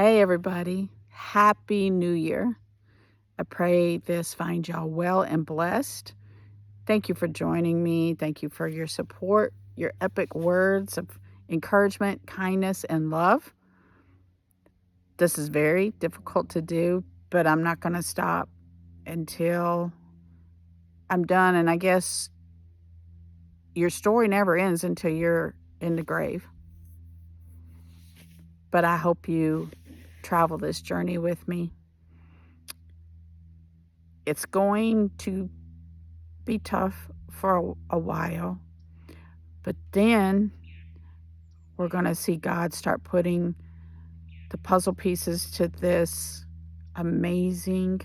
Hey, everybody. Happy New Year. I pray this finds y'all well and blessed. Thank you for joining me. Thank you for your support, your epic words of encouragement, kindness, and love. This is very difficult to do, but I'm not going to stop until I'm done. And I guess your story never ends until you're in the grave. But I hope you travel this journey with me. It's going to be tough for a while, but then we're going to see God start putting the puzzle pieces to this amazing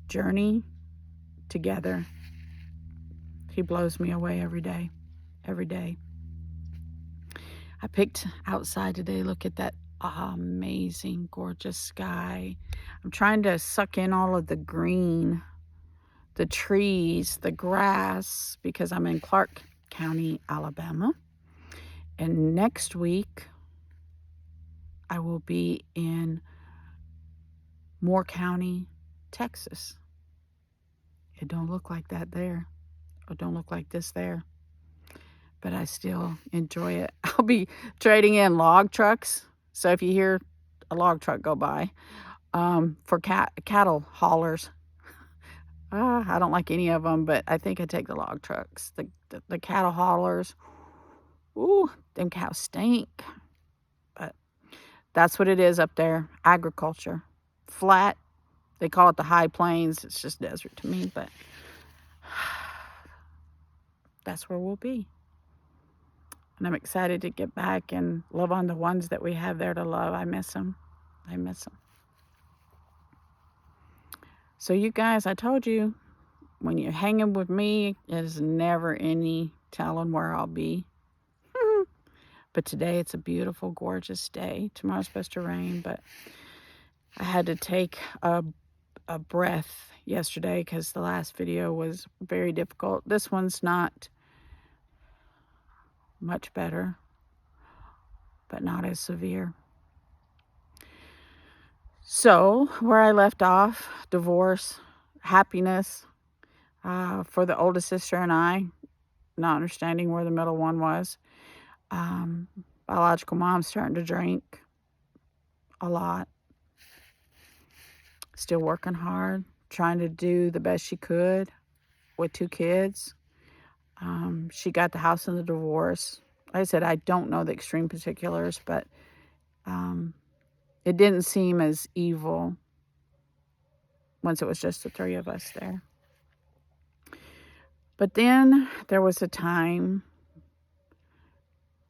journey together. He blows me away every day, every day. I picked outside today. Look at that amazing, gorgeous sky. I'm trying to suck in all of the green, the trees, the grass, because I'm in Clark County, Alabama. And next week, I will be in Moore County, Texas. It don't look like that there, or don't look like this there, but I still enjoy it. I'll be trading in log trucks. So if you hear a log truck go by, for cattle haulers. I don't like any of them, but I think I take the log trucks. The cattle haulers, ooh, them cows stink. But that's what it is up there, agriculture. Flat. They call it the high plains. It's just desert to me, but that's where we'll be. And I'm excited to get back and love on the ones that we have there to love. I miss them. I miss them. So you guys, I told you, when you're hanging with me, there's never any telling where I'll be. But today it's a beautiful, gorgeous day. Tomorrow's supposed to rain, but I had to take a breath yesterday because the last video was very difficult. This one's not much better, but not as severe. So where I left off, divorce, happiness for the oldest sister and I, not understanding where the middle one was. Biological mom starting to drink a lot. Still working hard, trying to do the best she could with 2 kids. She got the house in the divorce. Like I said, I don't know the extreme particulars, but it didn't seem as evil once it was just the 3 of us there. But then there was a time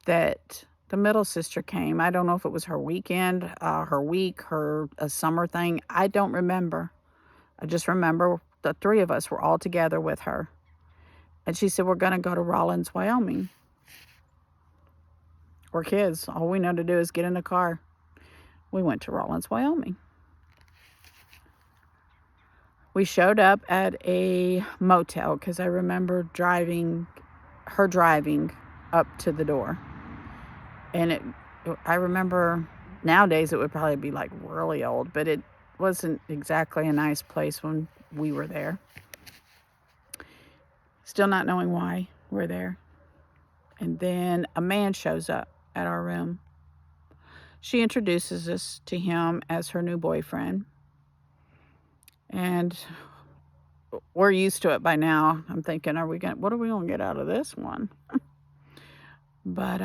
that the middle sister came. I don't know if it was her weekend, her week, a summer thing. I don't remember. I just remember the 3 of us were all together with her. And she said, we're going to go to Rawlins, Wyoming. We're kids. All we know to do is get in a car. We went to Rawlins, Wyoming. We showed up at a motel because I remember her driving up to the door. And I remember nowadays it would probably be like really old, but it wasn't exactly a nice place when we were there. Still not knowing why we're there. And then a man shows up at our room. She introduces us to him as her new boyfriend. And we're used to it by now. I'm thinking, what are we going to get out of this one? But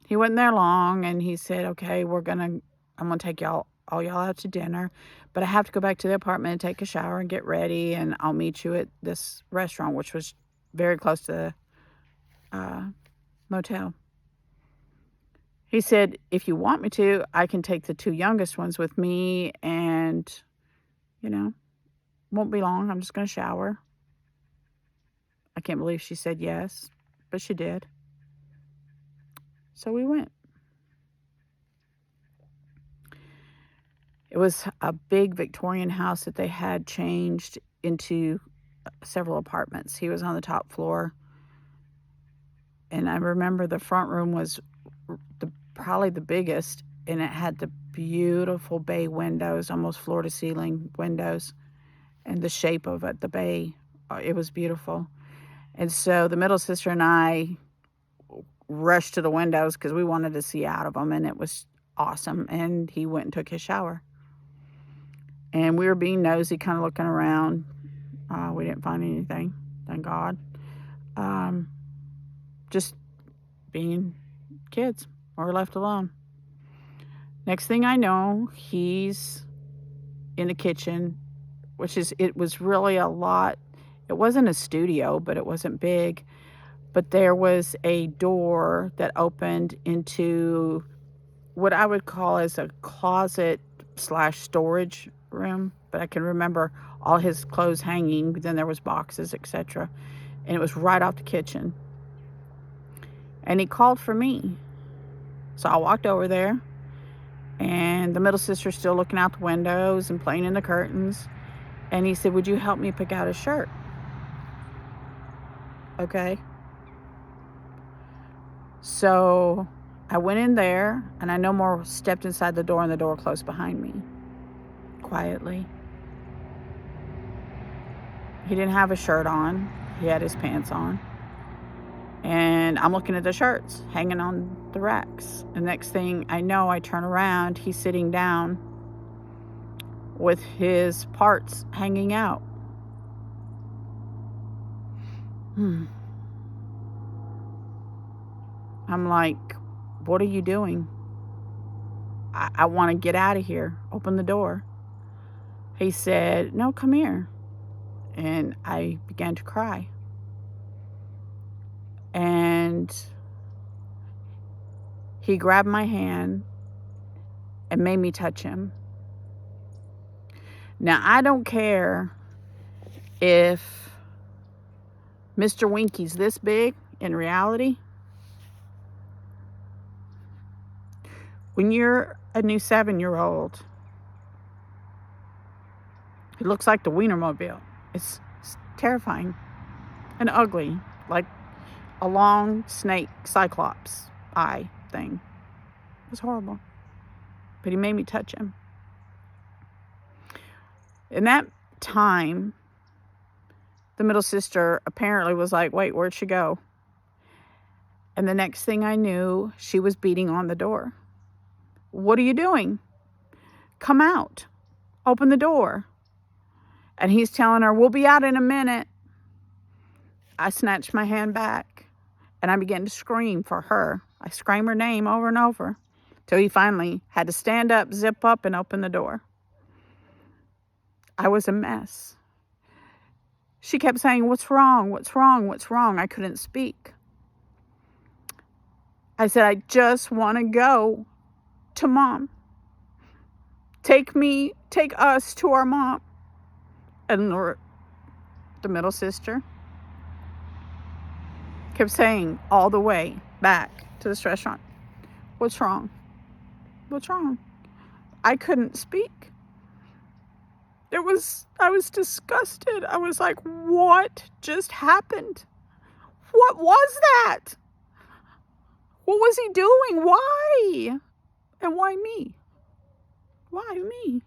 he wasn't there long, and he said, okay, I'm going to take all y'all out to dinner, but I have to go back to the apartment and take a shower and get ready, and I'll meet you at this restaurant, which was very close to the motel. He said, if you want me to, I can take the 2 youngest ones with me, and, won't be long. I'm just going to shower. I can't believe she said yes, but she did. So we went. It was a big Victorian house that they had changed into several apartments. He was on the top floor. And I remember the front room was probably the biggest, and it had the beautiful bay windows, almost floor to ceiling windows, and the shape of it, the bay, it was beautiful. And so the middle sister and I rushed to the windows because we wanted to see out of them, and it was awesome. And he went and took his shower. And we were being nosy, kind of looking around. We didn't find anything, thank God. Just being kids. We were left alone. Next thing I know, he's in the kitchen, it was really a lot. It wasn't a studio, but it wasn't big. But there was a door that opened into what I would call as a closet/storage room. But I can remember all his clothes hanging. Then there was boxes, etc. And it was right off the kitchen. And he called for me. So I walked over there. And the middle sister's still looking out the windows and playing in the curtains. And he said, "Would you help me pick out a shirt?" Okay. So I went in there, and I no more stepped inside the door, and the door closed behind me. Quietly. He didn't have a shirt on. He had his pants on. And I'm looking at the shirts hanging on the racks. The next thing I know, I turn around. He's sitting down with his parts hanging out. I'm like, "What are you doing?" I want to get out of here. Open the door. He said, "No, come here." And I began to cry. And he grabbed my hand and made me touch him. Now, I don't care if Mr. Winky's this big in reality. When you're a new 7-year-old, it looks like the Wienermobile. It's terrifying and ugly, like a long snake cyclops eye thing. It was horrible. But he made me touch him. In that time, the middle sister apparently was like, "Wait, where'd she go?" And the next thing I knew, she was beating on the door. "What are you doing? Come out. Open the door." And he's telling her, "We'll be out in a minute." I snatched my hand back, and I began to scream for her. I screamed her name over and over till he finally had to stand up, zip up, and open the door. I was a mess. She kept saying, "What's wrong? What's wrong? What's wrong?" I couldn't speak. I said, "I just want to go to Mom. Take us to our mom." And the middle sister kept saying all the way back to this restaurant, "What's wrong? What's wrong?" I couldn't speak. I was disgusted. I was like, "What just happened? What was that? What was he doing? Why? And why me? Why me?"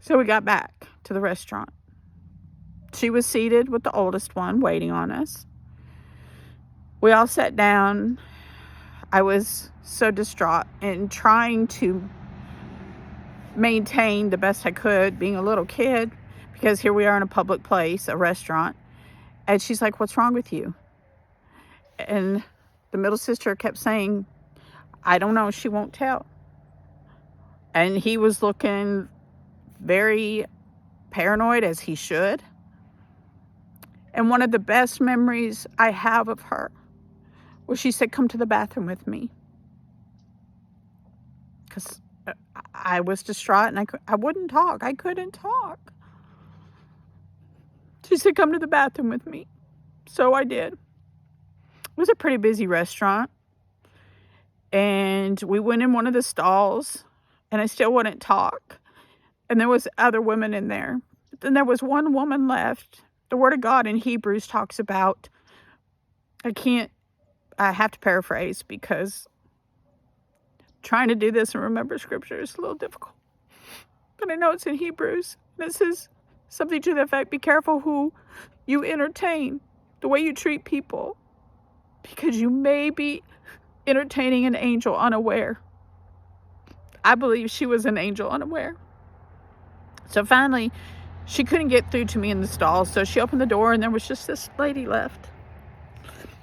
So we got back to the restaurant. She was seated with the oldest one waiting on us. We all sat down. I was so distraught and trying to maintain the best I could, being a little kid, because here we are in a public place, a restaurant. And she's like, "What's wrong with you?" And the middle sister kept saying, "I don't know, she won't tell." And he was looking very paranoid, as he should. And one of the best memories I have of her was she said, "Come to the bathroom with me." Because I was distraught and I wouldn't talk. I couldn't talk. She said, "Come to the bathroom with me." So I did. It was a pretty busy restaurant. And we went in one of the stalls, and I still wouldn't talk. And there was other women in there. But then there was one woman left. The Word of God in Hebrews talks about, I can't I have to paraphrase because trying to do this and remember scripture is a little difficult. But I know it's in Hebrews. And it says something to the effect, be careful who you entertain, the way you treat people, because you may be entertaining an angel unaware. I believe she was an angel unaware. So finally, she couldn't get through to me in the stall, so she opened the door and there was just this lady left.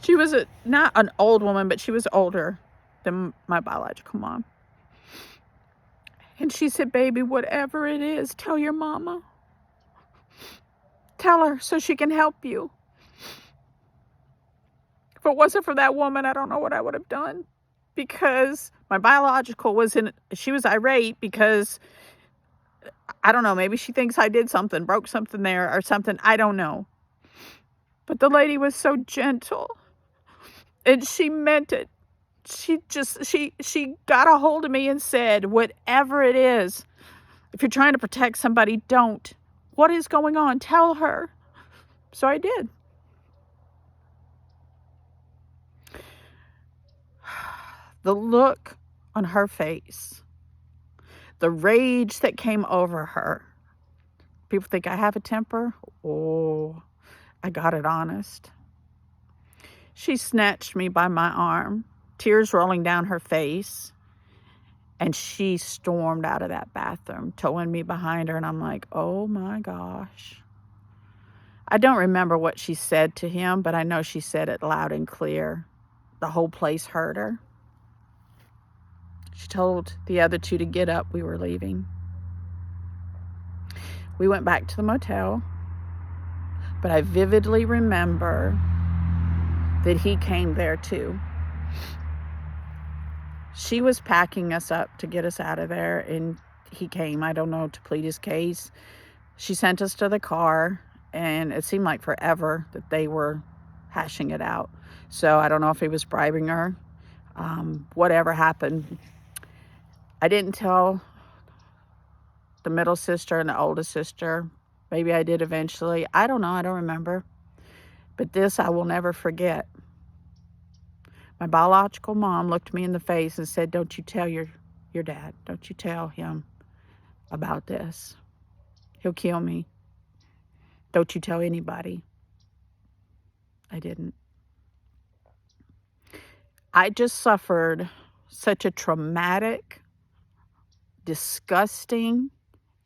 She was not an old woman, but she was older than my biological mom. And she said, baby, whatever it is, tell your mama. Tell her so she can help you. If it wasn't for that woman, I don't know what I would have done. Because my biological she was irate because, I don't know, maybe she thinks I did something, broke something there or something. I don't know. But the lady was so gentle. And she meant it. She got a hold of me and said, whatever it is, if you're trying to protect somebody, don't. What is going on? Tell her. So I did. The look on her face, the rage that came over her. People think I have a temper. Oh, I got it honest. She snatched me by my arm, tears rolling down her face, and she stormed out of that bathroom, towing me behind her, and I'm like, oh my gosh. I don't remember what she said to him, but I know she said it loud and clear. The whole place heard her. She told the other two to get up. We were leaving. We went back to the motel, but I vividly remember that he came there too. She was packing us up to get us out of there, and he came, I don't know, to plead his case. She sent us to the car, and it seemed like forever that they were hashing it out. So I don't know if he was bribing her. Whatever happened. I didn't tell the middle sister and the oldest sister. Maybe I did eventually. I don't know. I don't remember. But this I will never forget. My biological mom looked me in the face and said, don't you tell your dad. Don't you tell him about this. He'll kill me. Don't you tell anybody. I didn't. I just suffered such a traumatic, disgusting,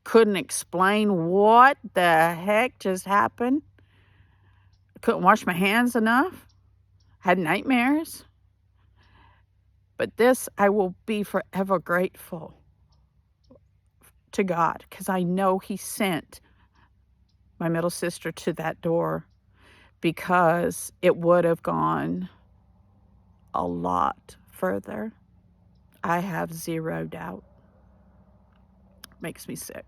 couldn't explain what the heck just happened. Couldn't wash my hands enough. Had nightmares. But this, I will be forever grateful to God, because I know he sent my middle sister to that door, because it would have gone a lot further. I have zero doubt. Makes me sick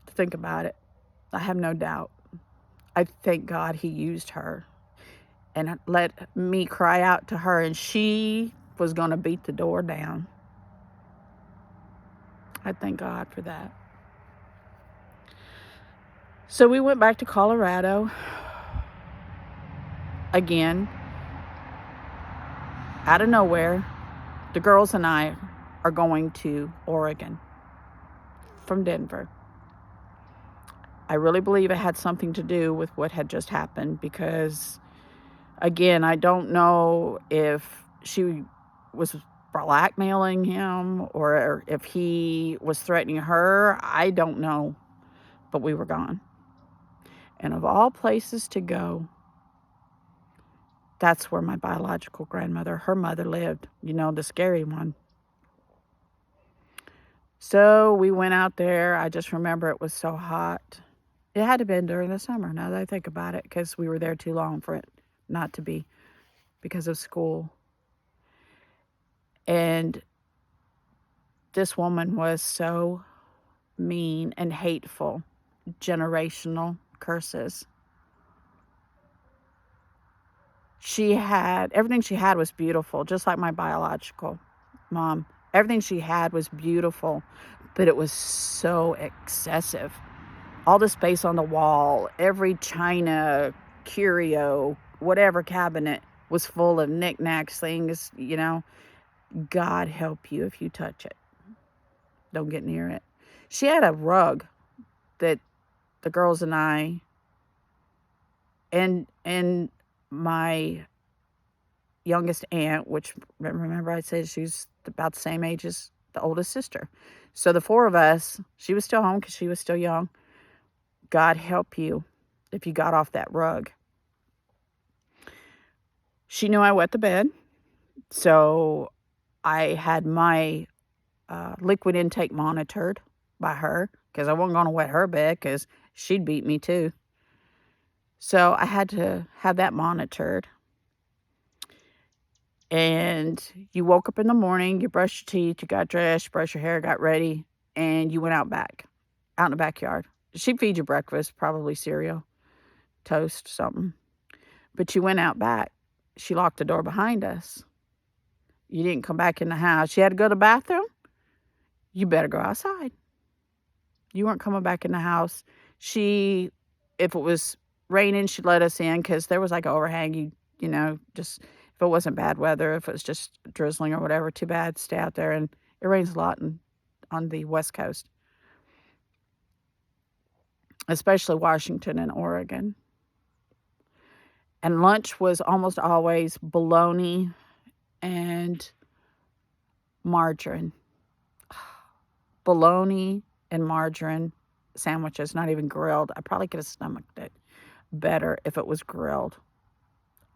to think about it. I have no doubt. I thank God he used her and let me cry out to her, and she was going to beat the door down. I thank God for that. So we went back to Colorado again. Out of nowhere, the girls and I are going to Oregon from Denver. I really believe it had something to do with what had just happened, because, again, I don't know if she was blackmailing him or if he was threatening her. I don't know, but we were gone. And of all places to go, that's where my biological grandmother, her mother, lived. You know, the scary one. So we went out there. I just remember it was so hot. It had to have been during the summer, now that I think about it, because we were there too long for it not to be, because of school. And this woman was so mean and hateful. Generational curses. Everything she had was beautiful, just like my biological mom. Everything she had was beautiful, but it was so excessive. All the space on the wall, every china, curio, whatever cabinet was full of knickknacks, things, you know. God help you if you touch it. Don't get near it. She had a rug that the girls and I and my youngest aunt, which remember I said she's about the same age as the oldest sister. So the four of us, she was still home because she was still young. God help you if you got off that rug. She knew I wet the bed, so I had my liquid intake monitored by her because I wasn't going to wet her bed because she'd beat me too. So I had to have that monitored. And you woke up in the morning, you brushed your teeth, you got dressed, brushed your hair, got ready, and you went out in the backyard. She'd feed you breakfast, probably cereal, toast, something. But you went out back. She locked the door behind us. You didn't come back in the house. You had to go to the bathroom. You better go outside. You weren't coming back in the house. If it was raining, she'd let us in because there was like an overhang. You know, just if it wasn't bad weather, if it was just drizzling or whatever, too bad, stay out there. And it rains a lot on the West Coast, especially Washington and Oregon. And lunch was almost always bologna and margarine. Bologna and margarine sandwiches, not even grilled. I probably could have stomached it better if it was grilled.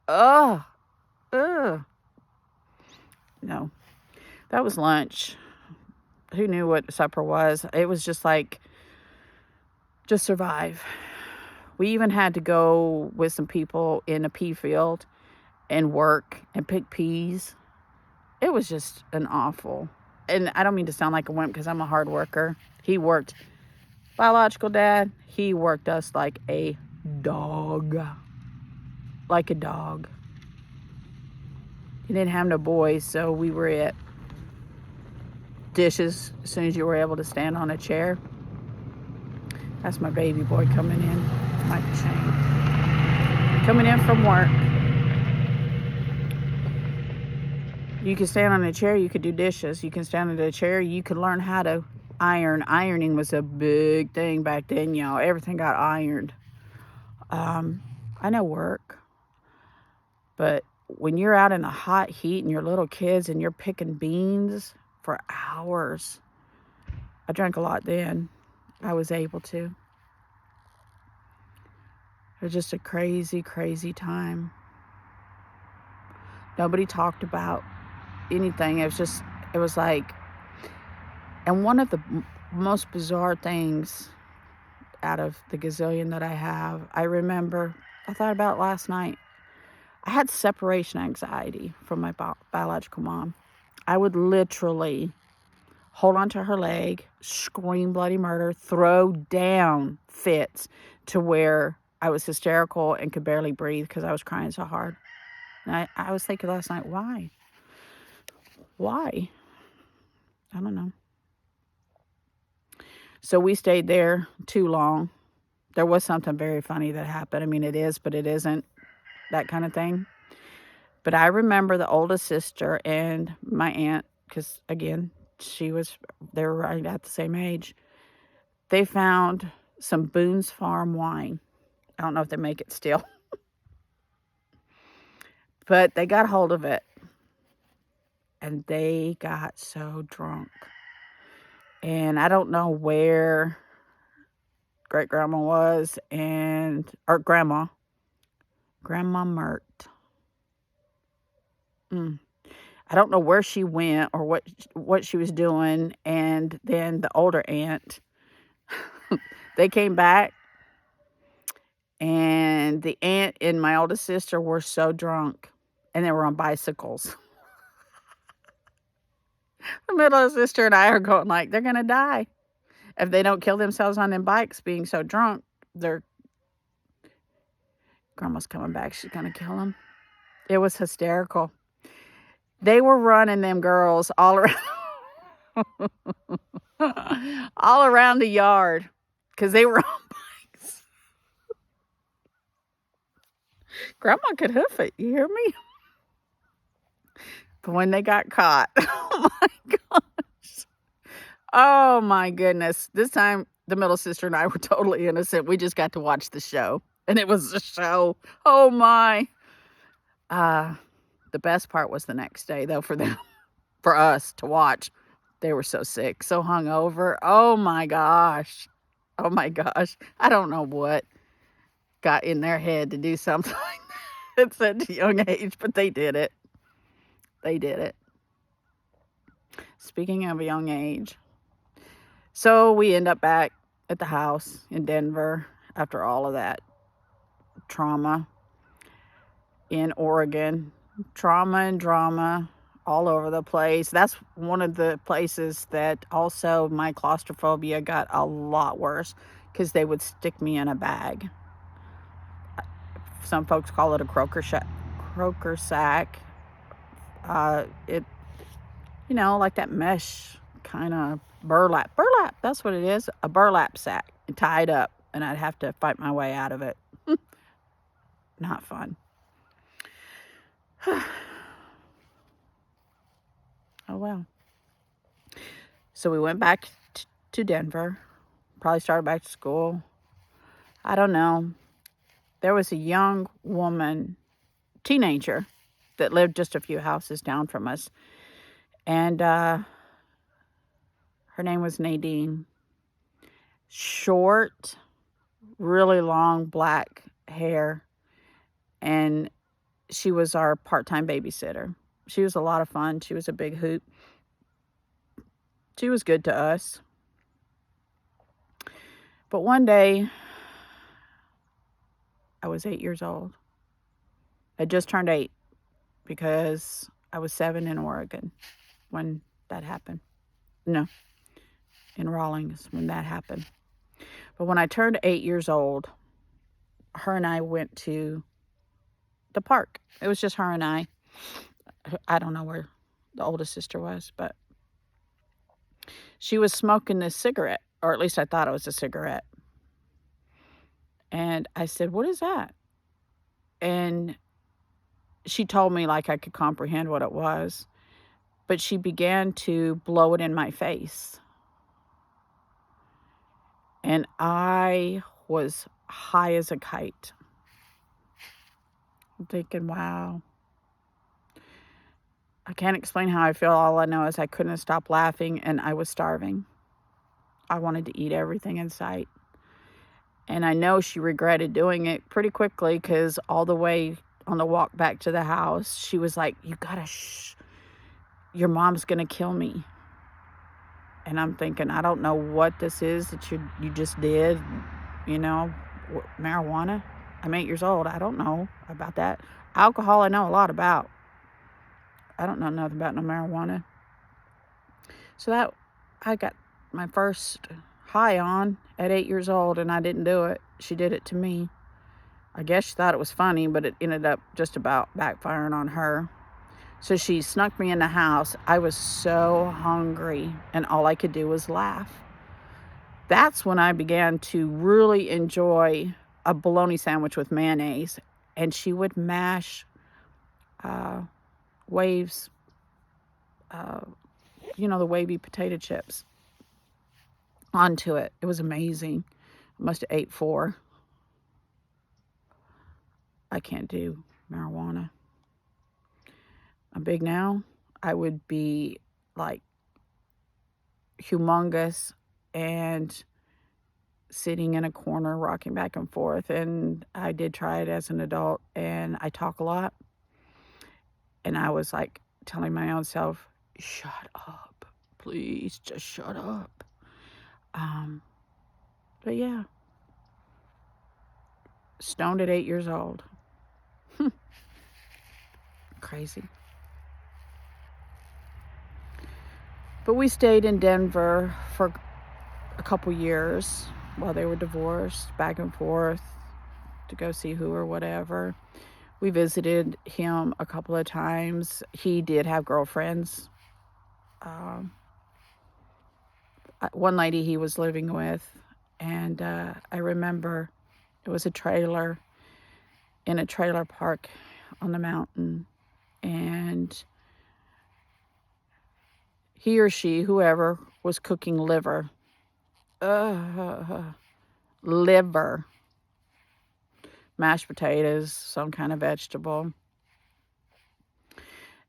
Ugh. No, that was lunch. Who knew what supper was? It was just like, just survive. We even had to go with some people in a pea field and work and pick peas. It was just an awful, and I don't mean to sound like a wimp because I'm a hard worker. He worked, biological dad, he worked us like a dog. Like a dog. He didn't have no boys, so we were it. Dishes, as soon as you were able to stand on a chair. That's my baby boy coming in. Mike Shane. Coming in from work. You can stand on a chair, you could do dishes. You can stand on a chair, you could learn how to iron. Ironing was a big thing back then, y'all. Everything got ironed. I know work. But when you're out in the hot heat and you're little kids and you're picking beans for hours, I drank a lot then. I was able to. It was just a crazy, crazy time. Nobody talked about anything. It was like, and one of the most bizarre things out of the gazillion that I have, I thought about it last night. I had separation anxiety from my biological mom. I would literally hold onto her leg, scream bloody murder, throw down fits to where I was hysterical and could barely breathe because I was crying so hard. And I was thinking last night, why? Why? I don't know. So we stayed there too long. There was something very funny that happened. I mean, it is, but it isn't, that kind of thing. But I remember the oldest sister and my aunt, because again, they were right at the same age. They found some Boone's Farm wine. I don't know if they make it still. But they got hold of it. And they got so drunk. And I don't know where great grandma was or grandma Mert. I don't know where she went or what she was doing. And then the older aunt, they came back, and the aunt and my oldest sister were so drunk, and they were on bicycles. The middle sister and I are going like, they're gonna die if they don't kill themselves on them bikes being so drunk. Their grandma's coming back, she's gonna kill them. It was hysterical. They were running them girls all around all around the yard because they were on bikes. Grandma could hoof it, you hear me? But when they got caught, oh my gosh. Oh my goodness. This time, the middle sister and I were totally innocent. We just got to watch the show. And it was a show. Oh my. The best part was the next day, though, for them, for us to watch. They were so sick, so hungover. Oh my gosh. Oh my gosh. I don't know what got in their head to do something like that at such a young age, but they did it. They did it. Speaking of a young age, so we end up back at the house in Denver after all of that trauma in Oregon. Trauma and drama all over the place. That's one of the places that also my claustrophobia got a lot worse because they would stick me in a bag. Some folks call it a croaker sack. It, like that mesh kind of burlap. That's what it is. A burlap sack tied up, and I'd have to fight my way out of it. Not fun. Oh, well. So we went back to Denver. Probably started back to school. I don't know. There was a young woman, teenager, that lived just a few houses down from us. And her name was Nadine. Short, really long black hair. And she was our part-time babysitter. She was a lot of fun. She was a big hoot. She was good to us. But one day, I was 8 years old. I just turned 8 because I was 7 in Oregon when that happened. No, in Rawlings when that happened. But when I turned 8 years old, her and I went to the park. It was just her and I. I don't know where the oldest sister was, but she was smoking this cigarette, or at least I thought it was a cigarette. And I said, "What is that?" And she told me like I could comprehend what it was, but she began to blow it in my face. And I was high as a kite. I'm thinking, wow. I can't explain how I feel. All I know is I couldn't stop laughing and I was starving. I wanted to eat everything in sight. And I know she regretted doing it pretty quickly because all the way on the walk back to the house, she was like, "You gotta shh. Your mom's gonna kill me." And I'm thinking, I don't know what this is that you just did. Marijuana. I'm 8 years old. I don't know about that. Alcohol, I know a lot about. I don't know nothing about no marijuana. So that I got my first high on at 8 years old, and I didn't do it. She did it to me. I guess she thought it was funny, but it ended up just about backfiring on her. So she snuck me in the house. I was so hungry, and all I could do was laugh. That's when I began to really enjoy a bologna sandwich with mayonnaise. And she would mash waves, the wavy potato chips onto it. It was amazing. I must have ate 4. I can't do marijuana. I'm big now. I would be like humongous and sitting in a corner rocking back and forth. And I did try it as an adult, and I talk a lot. And I was like telling my own self, "Shut up. Please just shut up." But yeah. Stoned at 8 years old. Crazy. But we stayed in Denver for a couple years while they were divorced, back and forth to go see who or whatever. We visited him a couple of times. He did have girlfriends. One lady he was living with, and I remember it was a trailer in a trailer park on the mountain, and he or she, whoever, was cooking liver. Liver. Mashed potatoes, some kind of vegetable.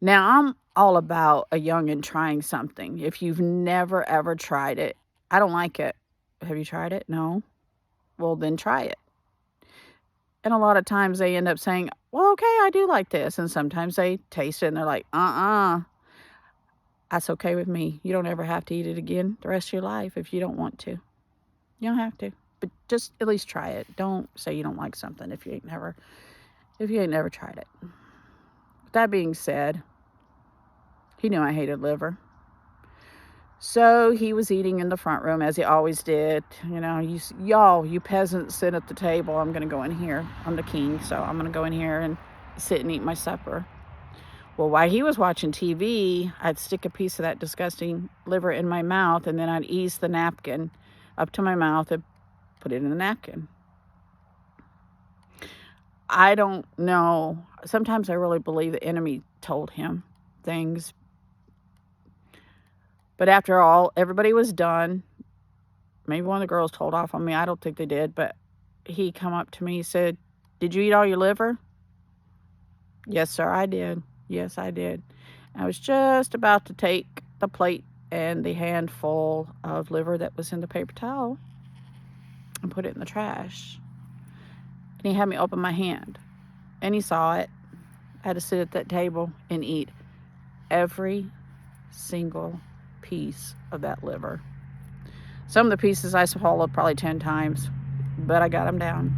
Now, I'm all about a youngin' trying something. If you've never, ever tried it, I don't like it. Have you tried it? No? Well, then try it. And a lot of times they end up saying, well, okay, I do like this. And sometimes they taste it and they're like, that's okay with me. You don't ever have to eat it again the rest of your life if you don't want to. You don't have to. But just at least try it. Don't say you don't like something if you ain't never tried it. With that being said, he knew I hated liver. So he was eating in the front room as he always did. You know, you peasants sit at the table. I'm going to go in here. I'm the king, so I'm going to go in here and sit and eat my supper. Well, while he was watching TV, I'd stick a piece of that disgusting liver in my mouth, and then I'd ease the napkin up to my mouth and put it in the napkin. I don't know. Sometimes I really believe the enemy told him things. But after all, everybody was done. Maybe one of the girls told off on me. I don't think they did. But he come up to me and said, did you eat all your liver? Yes, sir, I did. Yes, I did. I was just about to take the plate and the handful of liver that was in the paper towel and put it in the trash. And he had me open my hand. And he saw it. I had to sit at that table and eat every single piece of that liver. Some of the pieces I swallowed probably 10 times, but I got them down.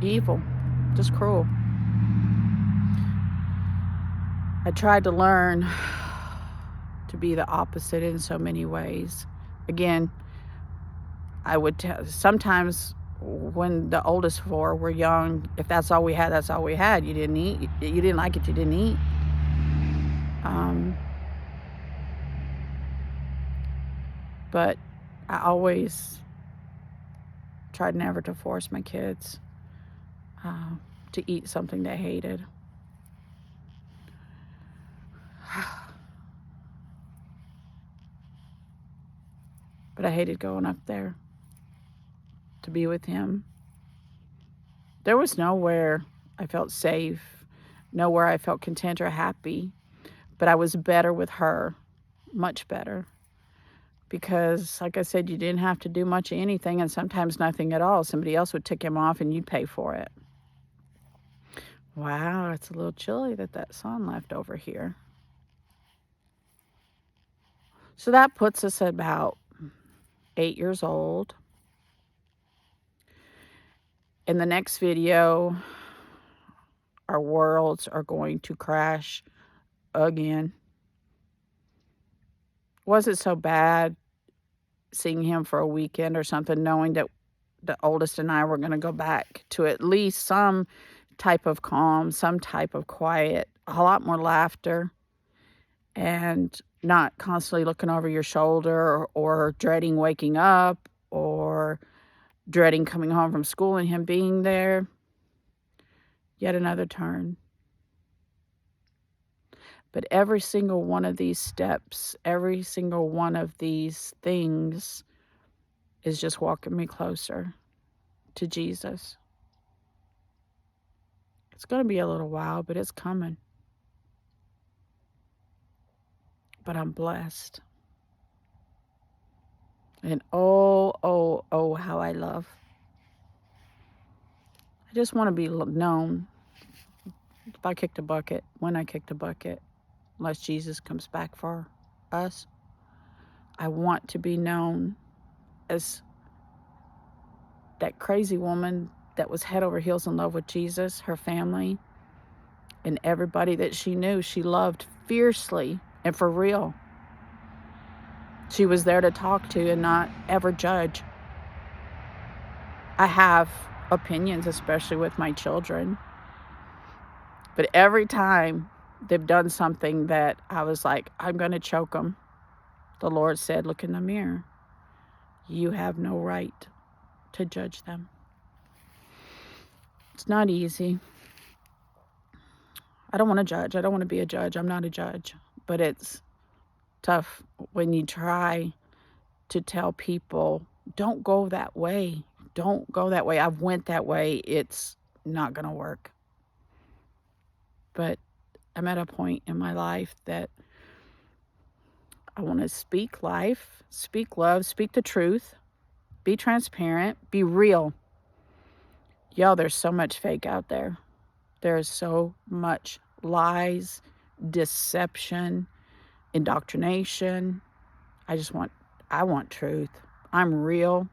Evil, just cruel. I tried to learn to be the opposite in so many ways. Again, I would sometimes when the oldest four were young, if that's all we had, that's all we had. You didn't eat. You didn't like it, you didn't eat. But I always tried never to force my kids to eat something they hated. But I hated going up there to be with him. There was nowhere I felt safe, nowhere I felt content or happy. But I was better with her, much better. Because, like I said, you didn't have to do much of anything, and sometimes nothing at all. Somebody else would tick him off, and you'd pay for it. Wow, it's a little chilly that sun left over here. So that puts us at about 8 years old. In the next video, our worlds are going to crash again. Was it so bad seeing him for a weekend or something, knowing that the oldest and I were going to go back to at least some type of calm, some type of quiet, a lot more laughter, and not constantly looking over your shoulder or dreading waking up or dreading coming home from school and him being there. Yet another turn. But every single one of these steps, every single one of these things is just walking me closer to Jesus. It's going to be a little while, but it's coming. But I'm blessed. And oh, how I love. I just want to be known. If I kicked a bucket, when I kicked a bucket, unless Jesus comes back for us, I want to be known as that crazy woman that was head over heels in love with Jesus, her family, and everybody that she knew. She loved fiercely and for real. She was there to talk to and not ever judge. I have opinions, especially with my children. But every time they've done something that I was like, I'm going to choke them, the Lord said, look in the mirror. You have no right to judge them. It's not easy. I don't want to judge. I don't want to be a judge. I'm not a judge. But it's tough when you try to tell people, don't go that way. Don't go that way. I've went that way. It's not going to work. But I'm at a point in my life that I want to speak life, speak love, speak the truth, be transparent, be real. Yo, there's so much fake out there. There's so much lies, deception, indoctrination. I want truth. I'm real.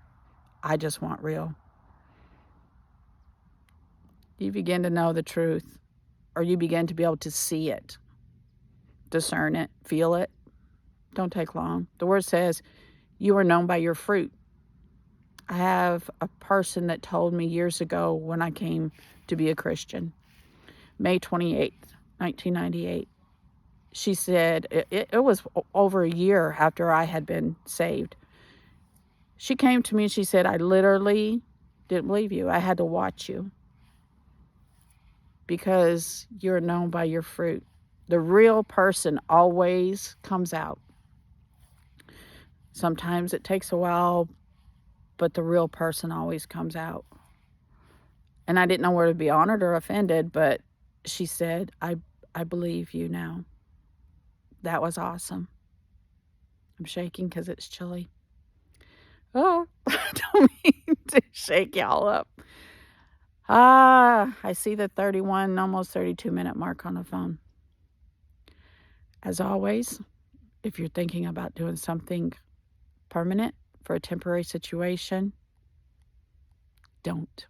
I just want real. You begin to know the truth, or you begin to be able to see it, discern it, feel it. Don't take long. The word says, you are known by your fruit. I have a person that told me years ago when I came to be a Christian, May 28th, 1998. She said, it was over a year after I had been saved. She came to me and she said, I literally didn't believe you. I had to watch you because you're known by your fruit. The real person always comes out. Sometimes it takes a while, but the real person always comes out. And I didn't know where to be honored or offended, but she said, I believe you now. That was awesome. I'm shaking because it's chilly. Oh, I don't mean to shake y'all up. I see the 31, almost 32-minute mark on the phone. As always, if you're thinking about doing something permanent for a temporary situation, don't.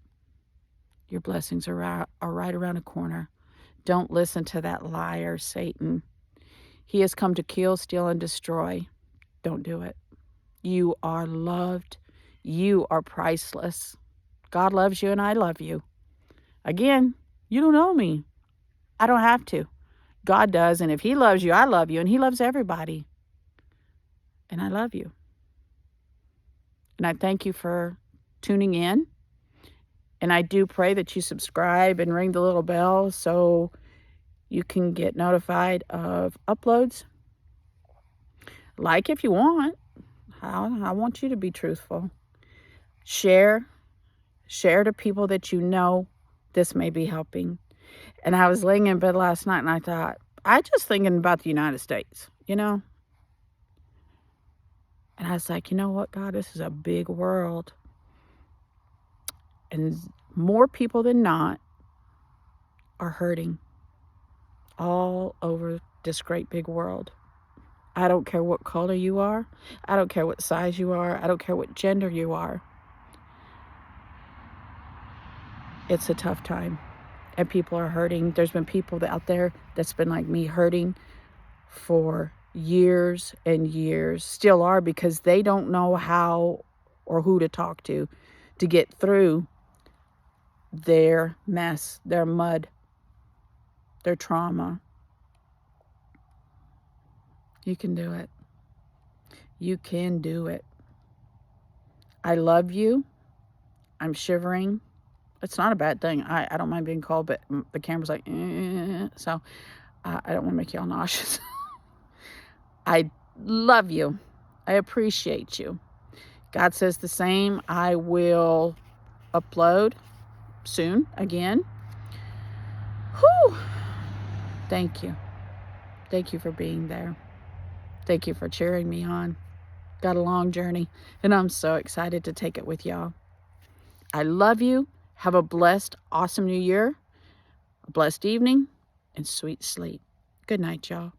Your blessings are right around the corner. Don't listen to that liar, Satan. He has come to kill, steal, and destroy. Don't do it. You are loved. You are priceless. God loves you and I love you. Again, you don't know me. I don't have to. God does, and if he loves you, I love you, and he loves everybody. And I love you. And I thank you for tuning in. And I do pray that you subscribe and ring the little bell so you can get notified of uploads. Like if you want. I want you to be truthful. Share to people that you know this may be helping. And I was laying in bed last night and I thought, I just thinking about the United States, And I was like, you know what, God, this is a big world. And more people than not are hurting all over this great big world. I don't care what color you are. I don't care what size you are. I don't care what gender you are. It's a tough time. And people are hurting. There's been people out there that's been like me hurting for years and years. Still are, because they don't know how or who to talk to get through their mess, their mud, their trauma. You can do it. You can do it. I love you. I'm shivering. It's not a bad thing. I don't mind being cold, but the camera's like, so I don't want to make y'all nauseous. I love you. I appreciate you. God says the same. I will upload soon again. Whew. Thank you. Thank you for being there. Thank you for cheering me on. Got a long journey, and I'm so excited to take it with y'all. I love you. Have a blessed, awesome new year, a blessed evening, and sweet sleep. Good night, y'all.